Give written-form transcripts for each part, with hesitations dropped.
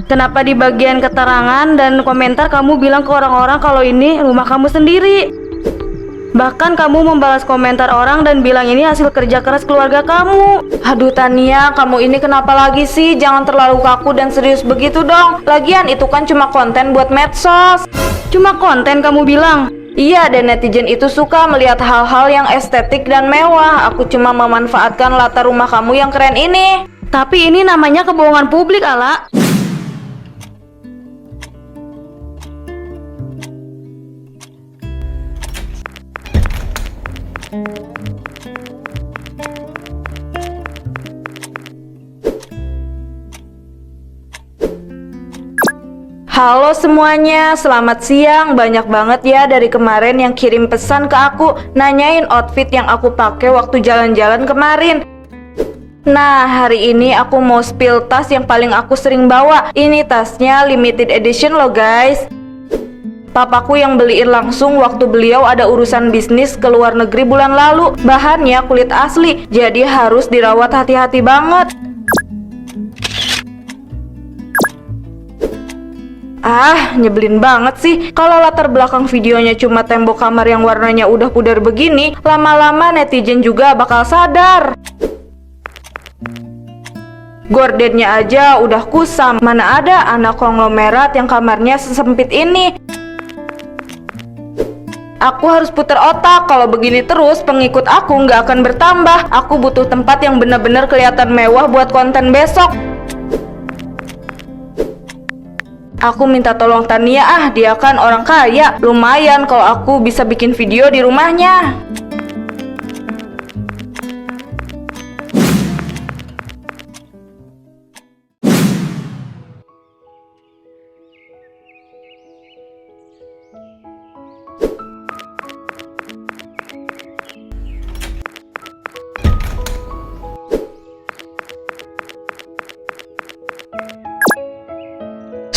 Kenapa di bagian keterangan dan komentar kamu bilang ke orang-orang kalau ini rumah kamu sendiri? Bahkan kamu membalas komentar orang dan bilang ini hasil kerja keras keluarga kamu. Aduh Tania, kamu ini kenapa lagi sih? Jangan terlalu kaku dan serius begitu dong. Lagian itu kan cuma konten buat medsos. Cuma konten kamu bilang? Iya, dan netizen itu suka melihat hal-hal yang estetik dan mewah. Aku cuma memanfaatkan latar rumah kamu yang keren ini. Tapi ini namanya kebohongan publik, Ala. Halo semuanya, selamat siang. Banyak banget ya dari kemarin yang kirim pesan ke aku nanyain outfit yang aku pakai waktu jalan-jalan kemarin. Nah, hari ini aku mau spill tas yang paling aku sering bawa. Ini tasnya limited edition loh guys. Papaku yang beliin langsung waktu beliau ada urusan bisnis ke luar negeri bulan lalu. Bahannya kulit asli, jadi harus dirawat hati-hati banget. Nyebelin banget sih. Kalau latar belakang videonya cuma tembok kamar yang warnanya udah pudar begini, lama-lama netizen juga bakal sadar. Gordennya aja udah kusam, mana ada anak konglomerat yang kamarnya sesempit ini. Aku harus putar otak, kalau begini terus pengikut aku nggak akan bertambah. Aku butuh tempat yang benar-benar kelihatan mewah buat konten besok. Aku minta tolong Tania, dia kan orang kaya. Lumayan kalau aku bisa bikin video di rumahnya.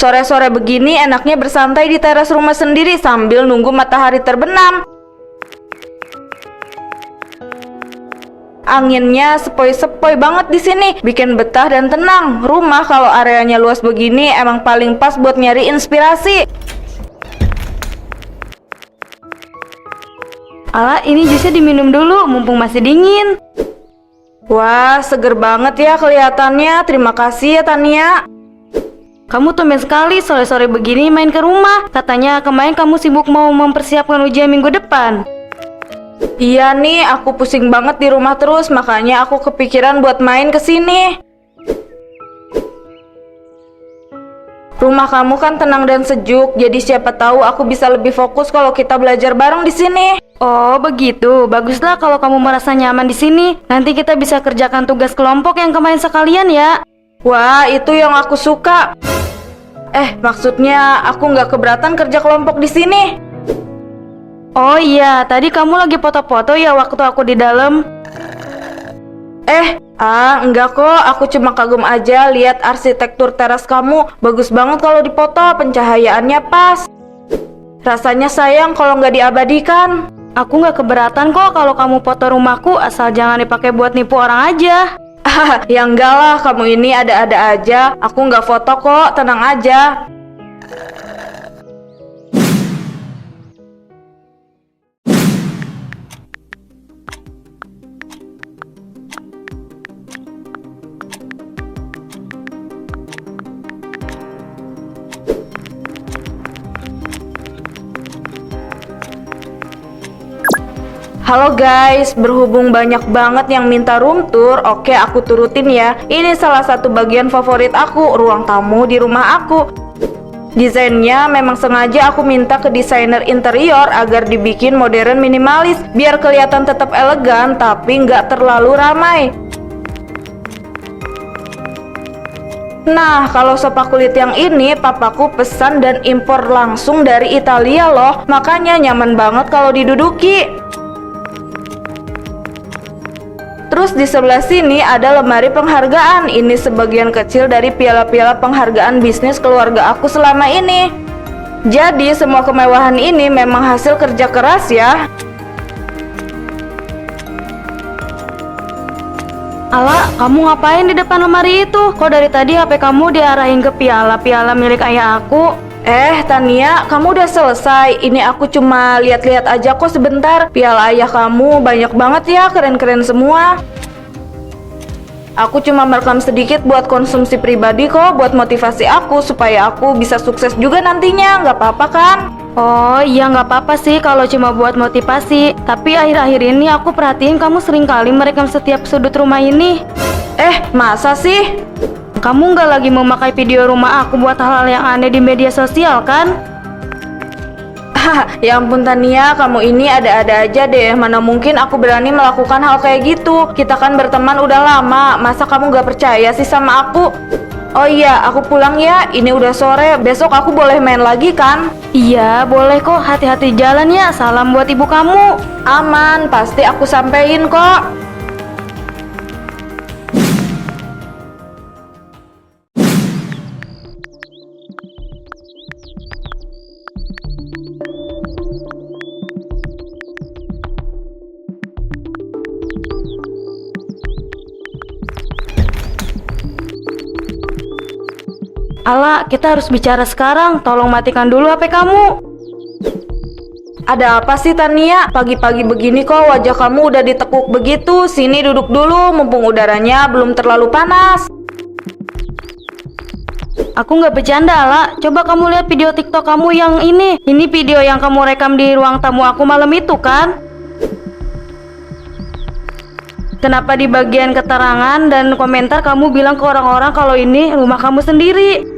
Sore-sore begini enaknya bersantai di teras rumah sendiri sambil nunggu matahari terbenam. Anginnya sepoi-sepoi banget di sini, bikin betah dan tenang. Rumah kalau areanya luas begini emang paling pas buat nyari inspirasi. Ala, ini jusnya diminum dulu, mumpung masih dingin. Wah, seger banget ya kelihatannya. Terima kasih ya Tania. Kamu tumben sekali sore-sore begini main ke rumah. Katanya kemarin kamu sibuk mau mempersiapkan ujian minggu depan. Iya nih, aku pusing banget di rumah terus, makanya aku kepikiran buat main ke sini. Rumah kamu kan tenang dan sejuk, jadi siapa tahu aku bisa lebih fokus kalau kita belajar bareng di sini. Oh begitu, baguslah kalau kamu merasa nyaman di sini. Nanti kita bisa kerjakan tugas kelompok yang kemarin sekalian ya. Wah, itu yang aku suka. Maksudnya aku nggak keberatan kerja kelompok di sini. Oh iya, tadi kamu lagi foto-foto ya waktu aku di dalam. Enggak kok, aku cuma kagum aja lihat arsitektur teras kamu. Bagus banget kalau dipoto, pencahayaannya pas. Rasanya sayang kalau nggak diabadikan. Aku nggak keberatan kok kalau kamu foto rumahku, asal jangan dipakai buat nipu orang aja. Ya enggak lah, kamu ini ada-ada aja. Aku nggak foto kok, tenang aja. Halo guys, berhubung banyak banget yang minta room tour, oke aku turutin ya. Ini salah satu bagian favorit aku, ruang tamu di rumah aku. Desainnya memang sengaja aku minta ke desainer interior agar dibikin modern minimalis, biar kelihatan tetap elegan tapi nggak terlalu ramai. Nah, kalau sofa kulit yang ini papaku pesan dan impor langsung dari Italia loh, makanya nyaman banget kalau diduduki. Terus di sebelah sini ada lemari penghargaan. Ini sebagian kecil dari piala-piala penghargaan bisnis keluarga aku selama ini. Jadi semua kemewahan ini memang hasil kerja keras ya. Ala, kamu ngapain di depan lemari itu? Kok dari tadi HP kamu diarahin ke piala-piala milik ayah aku? Tania, kamu udah selesai. Ini aku cuma lihat-lihat aja kok sebentar. Piala ayah kamu banyak banget ya, keren-keren semua. Aku cuma merekam sedikit buat konsumsi pribadi kok, buat motivasi aku supaya aku bisa sukses juga nantinya, nggak apa-apa kan? Oh iya, nggak apa-apa sih kalau cuma buat motivasi. Tapi akhir-akhir ini aku perhatiin kamu sering kali merekam setiap sudut rumah ini. Masa sih? Kamu nggak lagi memakai video rumah aku buat hal-hal yang aneh di media sosial kan? Ya ampun Tania, kamu ini ada-ada aja deh. Mana mungkin aku berani melakukan hal kayak gitu. Kita kan berteman udah lama, masa kamu gak percaya sih sama aku? Oh iya, aku pulang ya, ini udah sore. Besok aku boleh main lagi kan? Iya, boleh kok. Hati-hati jalan ya. Salam buat ibu kamu. Aman, pasti aku sampein kok. Ala, kita harus bicara sekarang. Tolong matikan dulu HP kamu. Ada apa sih Tania? Pagi-pagi begini kok wajah kamu udah ditekuk begitu. Sini duduk dulu, mumpung udaranya belum terlalu panas. Aku nggak bercanda, Ala. Coba kamu lihat video TikTok kamu yang ini. Ini video yang kamu rekam di ruang tamu aku malam itu kan? Kenapa di bagian keterangan dan komentar kamu bilang ke orang-orang kalau ini rumah kamu sendiri?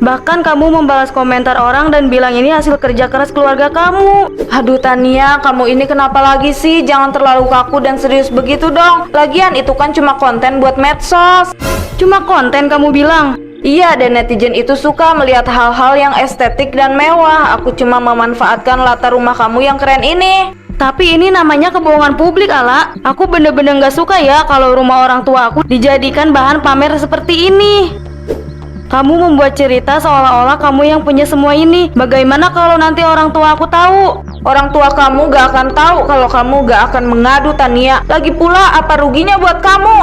Bahkan kamu membalas komentar orang dan bilang ini hasil kerja keras keluarga kamu. Aduh Tania, kamu ini kenapa lagi sih? Jangan terlalu kaku dan serius begitu dong. Lagian itu kan cuma konten buat medsos. Cuma konten kamu bilang? Iya, dan netizen itu suka melihat hal-hal yang estetik dan mewah. Aku cuma memanfaatkan latar rumah kamu yang keren ini. Tapi ini namanya kebohongan publik, Ala. Aku bener-bener gak suka ya kalau rumah orang tua aku dijadikan bahan pamer seperti ini. Kamu membuat cerita seolah-olah kamu yang punya semua ini. Bagaimana kalau nanti orang tua aku tahu? Orang tua kamu gak akan tahu kalau kamu gak akan mengadu Tania. Lagi pula apa ruginya buat kamu?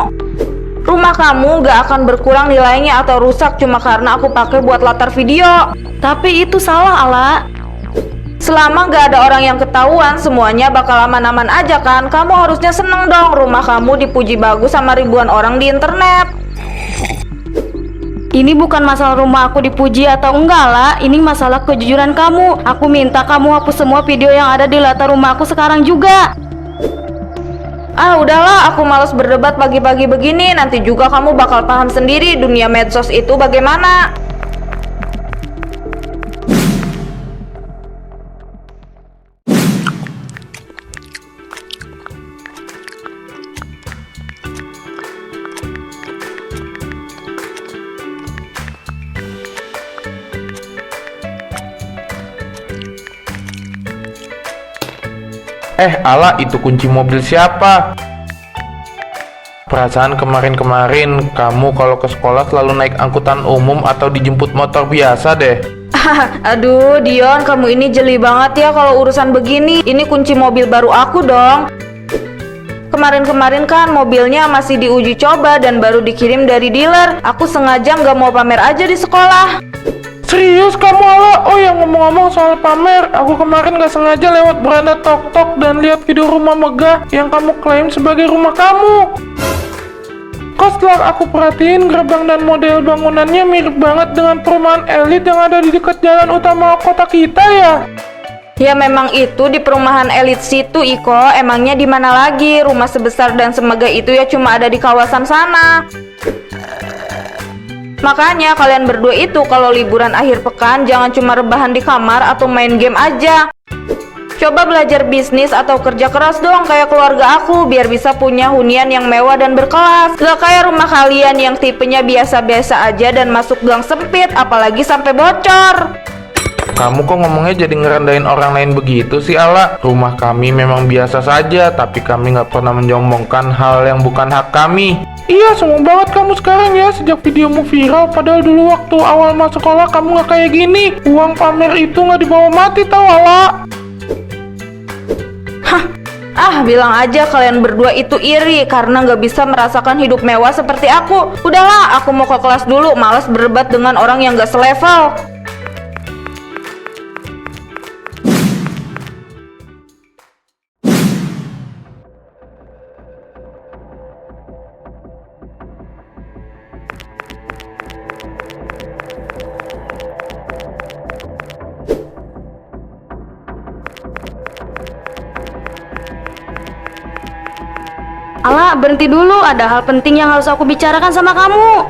Rumah kamu gak akan berkurang nilainya atau rusak cuma karena aku pakai buat latar video. Tapi itu salah, Ala. Selama gak ada orang yang ketahuan, semuanya bakal aman-aman aja kan? Kamu harusnya seneng dong rumah kamu dipuji bagus sama ribuan orang di internet. Ini bukan masalah rumah aku dipuji atau enggak, lah. Ini masalah kejujuran kamu. Aku minta kamu hapus semua video yang ada di latar rumah aku sekarang juga. Udahlah, aku malas berdebat pagi-pagi begini. Nanti juga kamu bakal paham sendiri dunia medsos itu bagaimana. Ala, itu kunci mobil siapa? Perasaan kemarin-kemarin kamu kalau ke sekolah selalu naik angkutan umum atau dijemput motor biasa deh. Aduh Dion, kamu ini jeli banget ya kalau urusan begini. Ini kunci mobil baru aku dong. Kemarin-kemarin kan mobilnya masih diuji coba dan baru dikirim dari dealer. Aku sengaja nggak mau pamer aja di sekolah. Serius kamu, Ala? Oh ya, ngomong-ngomong soal pamer, aku kemarin gak sengaja lewat beranda tok-tok dan lihat video rumah megah yang kamu klaim sebagai rumah kamu. Kok setelah aku perhatiin, gerbang dan model bangunannya mirip banget dengan perumahan elit yang ada di dekat jalan utama kota kita ya? Ya memang itu di perumahan elit situ Iko. Emangnya di mana lagi? Rumah sebesar dan semegah itu ya cuma ada di kawasan sana. Makanya kalian berdua itu kalau liburan akhir pekan jangan cuma rebahan di kamar atau main game aja. Coba belajar bisnis atau kerja keras dong kayak keluarga aku biar bisa punya hunian yang mewah dan berkelas. Gak kayak rumah kalian yang tipenya biasa-biasa aja dan masuk gang sempit apalagi sampai bocor. Kamu kok ngomongnya jadi ngerendahin orang lain begitu sih, Ala? Rumah kami memang biasa saja, tapi kami nggak pernah menyombongkan hal yang bukan hak kami. Iya, sombong banget kamu sekarang ya, sejak videomu viral. Padahal dulu waktu awal masuk sekolah kamu nggak kayak gini. Uang pamer itu nggak dibawa mati tau, Ala. Ah, bilang aja kalian berdua itu iri karena nggak bisa merasakan hidup mewah seperti aku. Udahlah, aku mau ke kelas dulu, malas berdebat dengan orang yang nggak selevel. Ala, berhenti dulu, ada hal penting yang harus aku bicarakan sama kamu.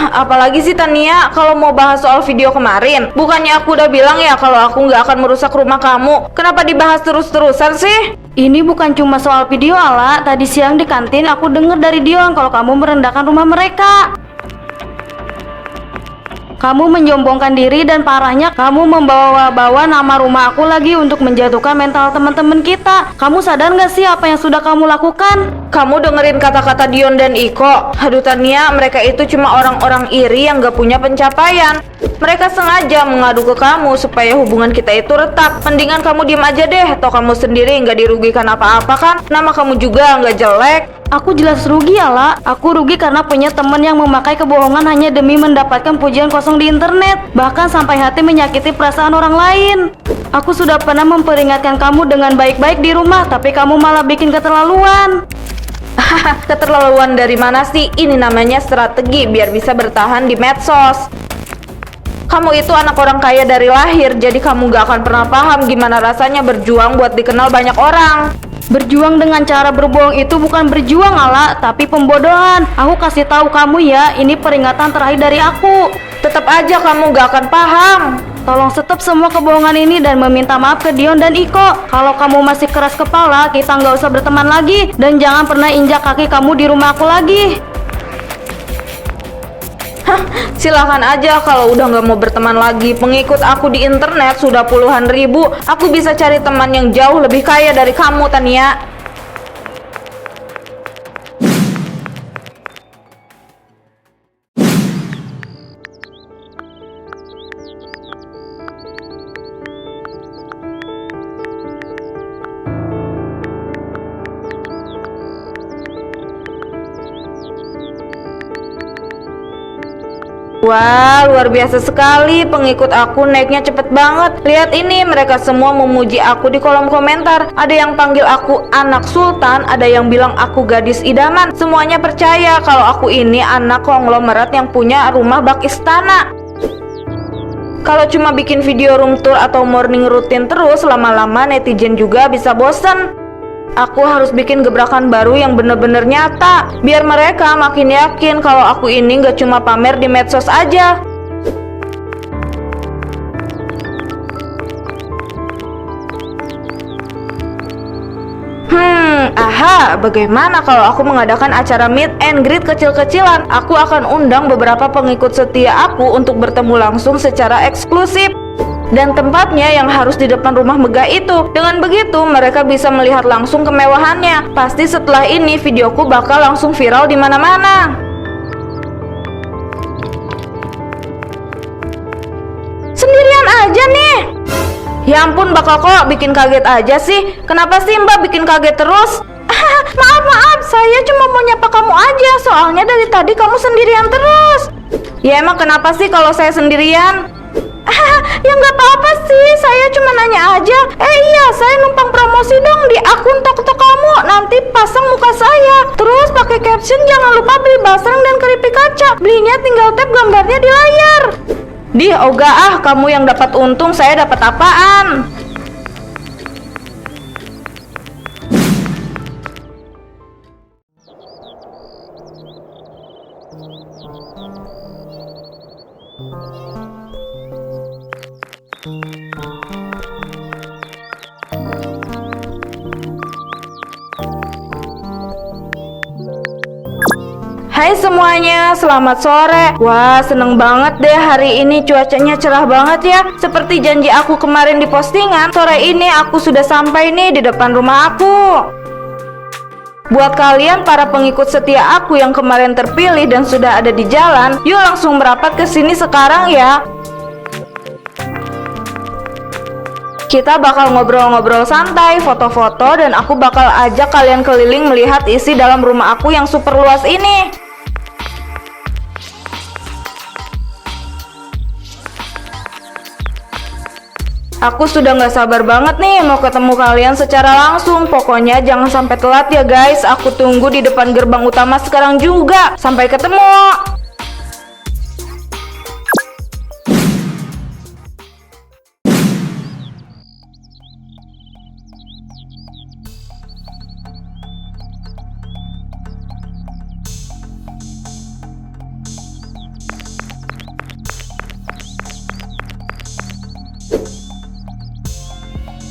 Apalagi sih Tania, kalau mau bahas soal video kemarin? Bukannya aku udah bilang ya kalau aku nggak akan merusak rumah kamu. Kenapa dibahas terus-terusan sih? Ini bukan cuma soal video, Ala. Tadi siang di kantin aku dengar dari Dion kalau kamu merendahkan rumah mereka. Kamu menyombongkan diri dan parahnya kamu membawa-bawa nama rumah aku lagi untuk menjatuhkan mental teman-teman kita. Kamu sadar gak sih apa yang sudah kamu lakukan? Kamu dengerin kata-kata Dion dan Iko? Aduh Tania, mereka itu cuma orang-orang iri yang gak punya pencapaian. Mereka sengaja mengadu ke kamu supaya hubungan kita itu retak. Mendingan kamu diem aja deh, toh kamu sendiri gak dirugikan apa-apa kan? Nama kamu juga gak jelek. Aku jelas rugi, Ala. Aku rugi karena punya teman yang memakai kebohongan hanya demi mendapatkan pujian kosong di internet, bahkan sampai hati menyakiti perasaan orang lain. Aku sudah pernah memperingatkan kamu dengan baik-baik di rumah, tapi kamu malah bikin keterlaluan. Keterlaluan dari mana sih? Ini namanya strategi biar bisa bertahan di medsos. Kamu itu anak orang kaya dari lahir, jadi kamu gak akan pernah paham gimana rasanya berjuang buat dikenal banyak orang. Berjuang dengan cara berbohong itu bukan berjuang, Ala, tapi pembodohan. Aku kasih tahu kamu ya, ini peringatan terakhir dari aku. Tetap aja kamu gak akan paham. Tolong stop semua kebohongan ini dan meminta maaf ke Dion dan Iko. Kalau kamu masih keras kepala, kita nggak usah berteman lagi. Dan jangan pernah injak kaki kamu di rumah aku lagi. Silahkan aja kalau udah nggak mau berteman lagi. Pengikut aku di internet sudah puluhan ribu. Aku bisa cari teman yang jauh lebih kaya dari kamu, Tania. Wah, luar biasa sekali. Pengikut aku naiknya cepet banget. Lihat ini, mereka semua memuji aku di kolom komentar. Ada yang panggil aku anak sultan, ada yang bilang aku gadis idaman. Semuanya percaya kalau aku ini anak konglomerat yang punya rumah bak istana. Kalau cuma bikin video room tour atau morning routine terus, lama-lama netizen juga bisa bosen. Aku harus bikin gebrakan baru yang bener-bener nyata, biar mereka makin yakin kalau aku ini gak cuma pamer di medsos aja. Bagaimana kalau aku mengadakan acara meet and greet kecil-kecilan? Aku akan undang beberapa pengikut setia aku untuk bertemu langsung secara eksklusif. Dan tempatnya yang harus di depan rumah megah itu. Dengan begitu mereka bisa melihat langsung kemewahannya. Pasti setelah ini videoku bakal langsung viral di mana-mana. Sendirian aja nih. Ya ampun, bakal kok bikin kaget aja sih. Kenapa sih Mbak bikin kaget terus? Maaf, saya cuma mau nyapa kamu aja. Soalnya dari tadi kamu sendirian terus. Ya emang kenapa sih kalau saya sendirian? Ya nggak apa-apa sih, saya cuma nanya aja. Iya, saya numpang promosi dong di akun TokTok kamu. Nanti pasang muka saya. Terus pakai caption jangan lupa beli basreng dan keripik kaca. Belinya tinggal tap gambarnya di layar. Oga kamu yang dapat untung, saya dapat apaan? Hai semuanya, selamat sore. Wah, seneng banget deh hari ini, cuacanya cerah banget ya. Seperti janji aku kemarin di postingan, sore ini aku sudah sampai nih di depan rumah aku. Buat kalian para pengikut setia aku yang kemarin terpilih dan sudah ada di jalan, yuk langsung merapat ke sini sekarang ya. Kita bakal ngobrol-ngobrol santai, foto-foto, dan aku bakal ajak kalian keliling melihat isi dalam rumah aku yang super luas ini. Aku sudah nggak sabar banget nih mau ketemu kalian secara langsung. Pokoknya jangan sampai telat ya guys. Aku tunggu di depan gerbang utama sekarang juga. Sampai ketemu.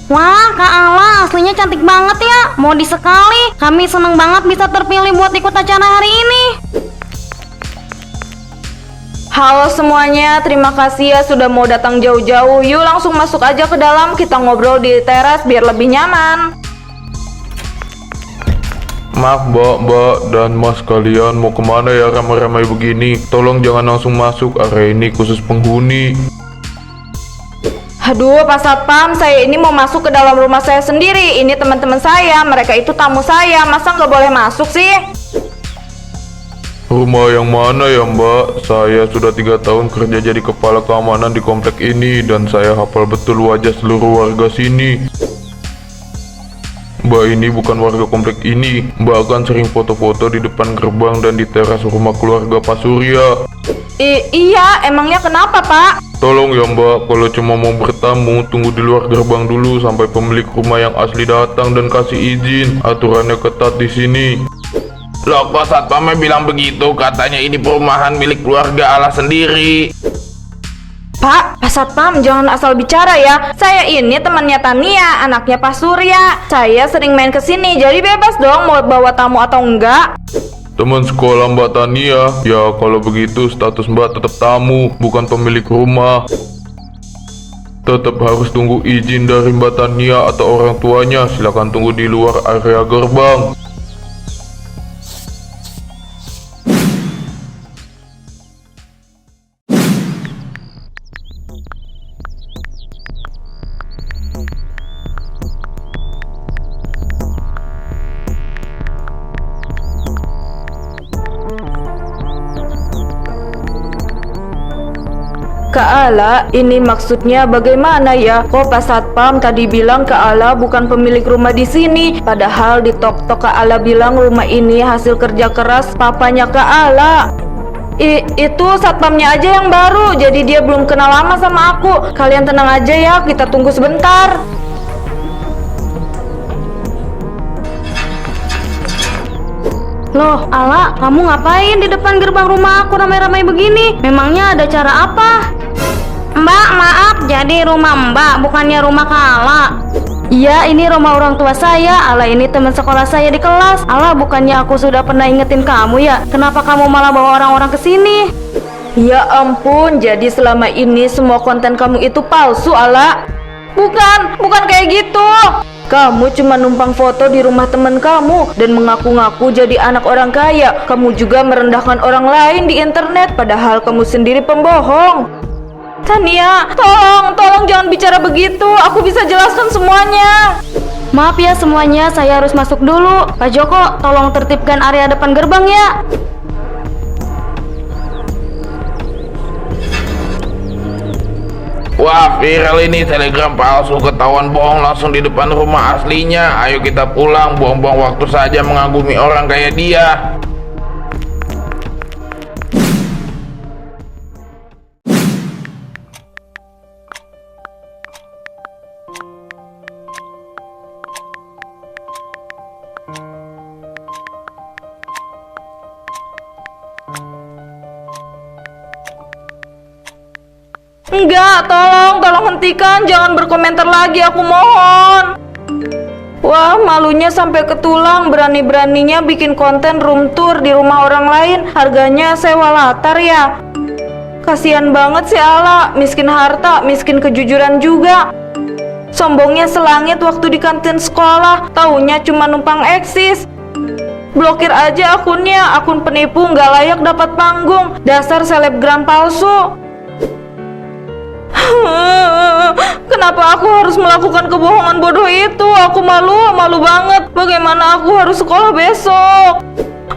Wah, Kak Ala, aslinya cantik banget ya. Mau disekali. Kami seneng banget bisa terpilih buat ikut acara hari ini. Halo semuanya, terima kasih ya sudah mau datang jauh-jauh. Yuk langsung masuk aja ke dalam, kita ngobrol di teras biar lebih nyaman. Maaf mbak dan mas, kalian mau kemana ya ramai-ramai begini? Tolong jangan langsung masuk, area ini khusus penghuni. Aduh, Pak Satpam, saya ini mau masuk ke dalam rumah saya sendiri. Ini teman-teman saya, mereka itu tamu saya. Masa nggak boleh masuk sih? Rumah yang mana ya mbak? Saya sudah 3 tahun kerja jadi kepala keamanan di komplek ini dan saya hafal betul wajah seluruh warga sini. Mbak ini bukan warga komplek ini. Mbak kan sering foto-foto di depan gerbang dan di teras rumah keluarga Pak Surya. Iya, emangnya kenapa Pak? Tolong ya mbak, kalau cuma mau bertamu, tunggu di luar gerbang dulu sampai pemilik rumah yang asli datang dan kasih izin. Aturannya ketat di sini. Loh, kok satpamnya bilang begitu? Katanya ini perumahan milik keluarga Allah sendiri. Pak Satpam, jangan asal bicara ya. Saya ini temannya Tania, anaknya Pak Surya. Saya sering main ke sini, jadi bebas dong mau bawa tamu atau enggak. Teman sekolah Mbak Tania, ya kalau begitu status Mbak tetap tamu, bukan pemilik rumah. Tetap harus tunggu izin dari Mbak Tania atau orang tuanya. Silakan tunggu di luar area gerbang. Kak Ala, ini maksudnya bagaimana ya? Kok Pak Satpam tadi bilang Kak Ala bukan pemilik rumah di sini, padahal di tok-tok Kak Ala bilang rumah ini hasil kerja keras papanya Kak Ala. Itu satpamnya aja yang baru, jadi dia belum kenal lama sama aku. Kalian tenang aja ya, kita tunggu sebentar. Loh, Ala, kamu ngapain di depan gerbang rumah aku ramai-ramai begini? Memangnya ada cara apa? Mbak, maaf, jadi rumah Mbak, bukannya rumah Kak Ala. Iya, ini rumah orang tua saya. Ala ini teman sekolah saya di kelas. Ala, bukannya aku sudah pernah ingetin kamu ya? Kenapa kamu malah bawa orang-orang ke sini? Ya ampun, jadi selama ini semua konten kamu itu palsu, Ala? Bukan kayak gitu. Kamu cuma numpang foto di rumah teman kamu dan mengaku-ngaku jadi anak orang kaya. Kamu juga merendahkan orang lain di internet, padahal kamu sendiri pembohong. Tania, tolong jangan bicara begitu. Aku bisa jelaskan semuanya. Maaf ya semuanya, saya harus masuk dulu. Pak Joko, tolong tertibkan area depan gerbang ya. Wah, viral ini telegram palsu, ketahuan bohong langsung di depan rumah aslinya. Ayo kita pulang, buang-buang waktu saja mengagumi orang kayak dia. Enggak, tolong hentikan, jangan berkomentar lagi, aku mohon. Wah, malunya sampai ke tulang, berani-beraninya bikin konten room tour di rumah orang lain, harganya sewa latar ya. Kasihan banget sih Ala, miskin harta, miskin kejujuran juga. Sombongnya selangit waktu di kantin sekolah, taunya cuma numpang eksis. Blokir aja akunnya, akun penipu nggak layak dapat panggung, dasar selebgram palsu. Kenapa Kenapa aku harus melakukan kebohongan bodoh itu? Aku malu banget. Bagaimana aku harus sekolah besok?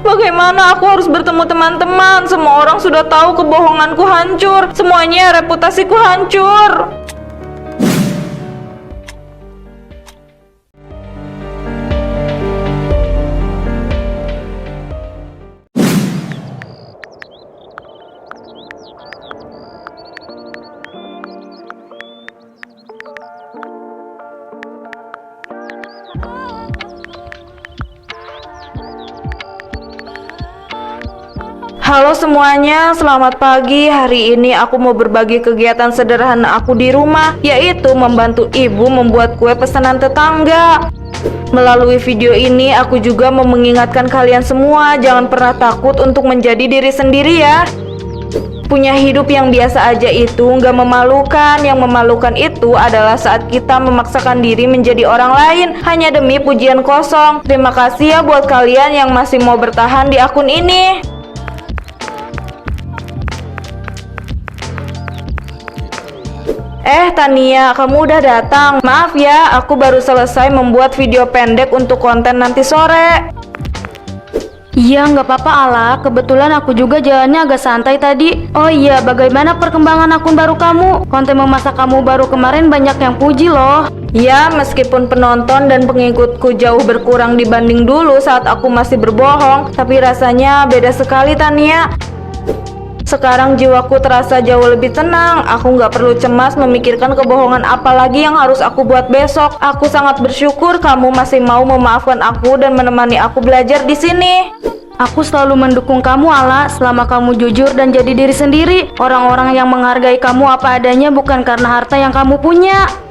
Bagaimana aku harus bertemu teman-teman? Semua orang sudah tahu kebohonganku hancur. Semuanya reputasiku hancur. Halo semuanya, selamat pagi. Hari ini aku mau berbagi kegiatan sederhana aku di rumah, yaitu membantu ibu membuat kue pesanan tetangga. Melalui video ini, aku juga mau mengingatkan kalian semua, jangan pernah takut untuk menjadi diri sendiri ya. Punya hidup yang biasa aja itu nggak memalukan. Yang memalukan itu adalah saat kita memaksakan diri menjadi orang lain hanya demi pujian kosong. Terima kasih ya buat kalian yang masih mau bertahan di akun ini. Tania, kamu udah datang. Maaf ya, aku baru selesai membuat video pendek untuk konten nanti sore. Iya, nggak apa-apa Ala. Kebetulan aku juga jalannya agak santai tadi. Oh iya, bagaimana perkembangan akun baru kamu? Konten memasak kamu baru kemarin banyak yang puji loh. Ya, meskipun penonton dan pengikutku jauh berkurang dibanding dulu saat aku masih berbohong, tapi rasanya beda sekali Tania. Sekarang jiwaku terasa jauh lebih tenang. Aku nggak perlu cemas memikirkan kebohongan apa lagi yang harus aku buat besok. Aku sangat bersyukur kamu masih mau memaafkan aku dan menemani aku belajar di sini. Aku selalu mendukung kamu Ala, selama kamu jujur dan jadi diri sendiri. Orang-orang yang menghargai kamu apa adanya bukan karena harta yang kamu punya.